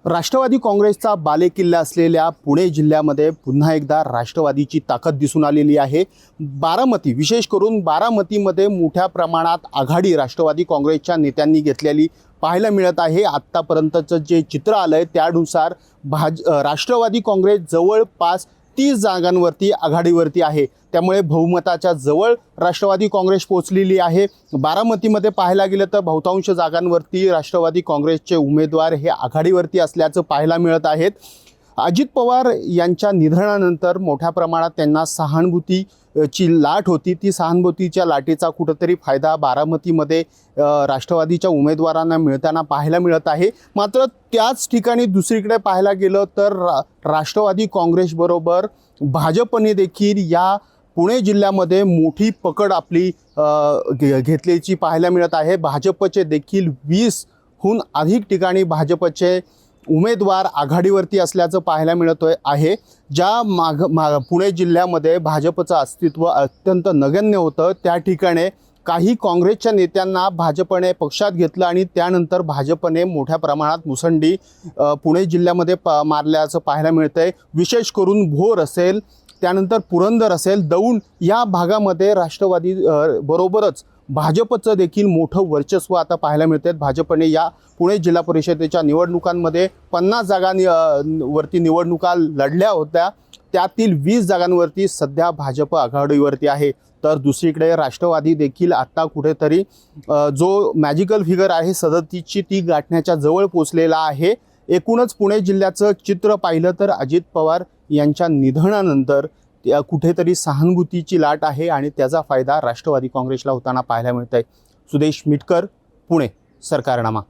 राष्ट्रवादी काँग्रेसचा बालेकिल्ला असलेल्या पुणे जिल्ह्यामध्ये पुन्हा एकदा राष्ट्रवादीची ताकद दिसून आलेली आहे। बारामती, विशेष करून बारामतीमध्ये मोठ्या प्रमाणात आघाडी राष्ट्रवादी काँग्रेसच्या नेत्यांनी घेतलेली पाहायला मिळत आहे। आत्तापर्यंतचं जे चित्र आलंय त्यानुसार राष्ट्रवादी काँग्रेस जवळपास 30 जागांवरती आघाडीवरती आहे। त्यामुळे बहुमताच्या जवळ राष्ट्रवादी काँग्रेस पोहोचलेली आहे। बारामतीमध्ये पाहायला गेलं तर बहुतांश जागांवरती राष्ट्रवादी काँग्रेसचे उमेदवार हे आघाडीवरती असल्याचं पाहायला मिळत आहेत। अजित पवार यांच्या निधनानंतर मोठ्या प्रमाणात त्यांना सहानुभूतीची लाट होती। ती सहानुभूतीच्या लाटेचा कुठेतरी फायदा बारामतीमध्ये राष्ट्रवादीच्या उमेदवारांना मिळताना पाहायला मिळत आहे। मात्र त्याच ठिकाणी दुसरीकडे पाहायला गेलं तर राष्ट्रवादी काँग्रेसबरोबर भाजपने देखील या पुणे जिल्ह्यामध्ये मोठी पकड आपली घेतल्याची पाहायला मिळत आहे। भाजपचे देखील 20हून अधिक ठिकाणी भाजपचे उमेदवार आघाडीवरती असल्याचं पाहायला मिळत आहे। ज्या पुणे जिल्ह्यामध्ये भाजपचं अस्तित्व अत्यंत नगण्य होतं त्या ठिकाणी काही काँग्रेसच्या नेत्यांना भाजपने पक्षात घेतलं आणि त्यानंतर भाजपने मोठ्या प्रमाणात मुसंडी पुणे जिल्ह्यामध्ये मारल्याचं पाहायला मिळतंय। विशेष करून भोर असेल, त्यानंतर पुरंदर असेल, दौंड या भागामध्ये राष्ट्रवादी बरोबरच भाजपचं देखील मोठं वर्चस्व आता पाहायला मिळते। भाजपने या पुणे जिल्हा परिषदेच्या निवडणुकांमध्ये 50 जागांवरती निवडणुका लढल्या होत्या, त्यातील 20 जागांवरती सध्या भाजप आघाडीवरती आहे। तर दुसरीकडे राष्ट्रवादी देखील आता कुठेतरी जो मॅजिकल फिगर आहे 37ची ती गाठण्याच्या जवळ पोचलेला आहे। एकूणच पुणे जिल्ह्याचं चित्र पाहिलं तर अजित पवार यांच्या निधनानंतर कुठेतरी सहानुभूतीची लाट आहे आणि त्याचा फायदा राष्ट्रवादी काँग्रेसला होताना पाहायला मिळत आहे। सुदेश मिटकर, पुणे, सरकारनामा।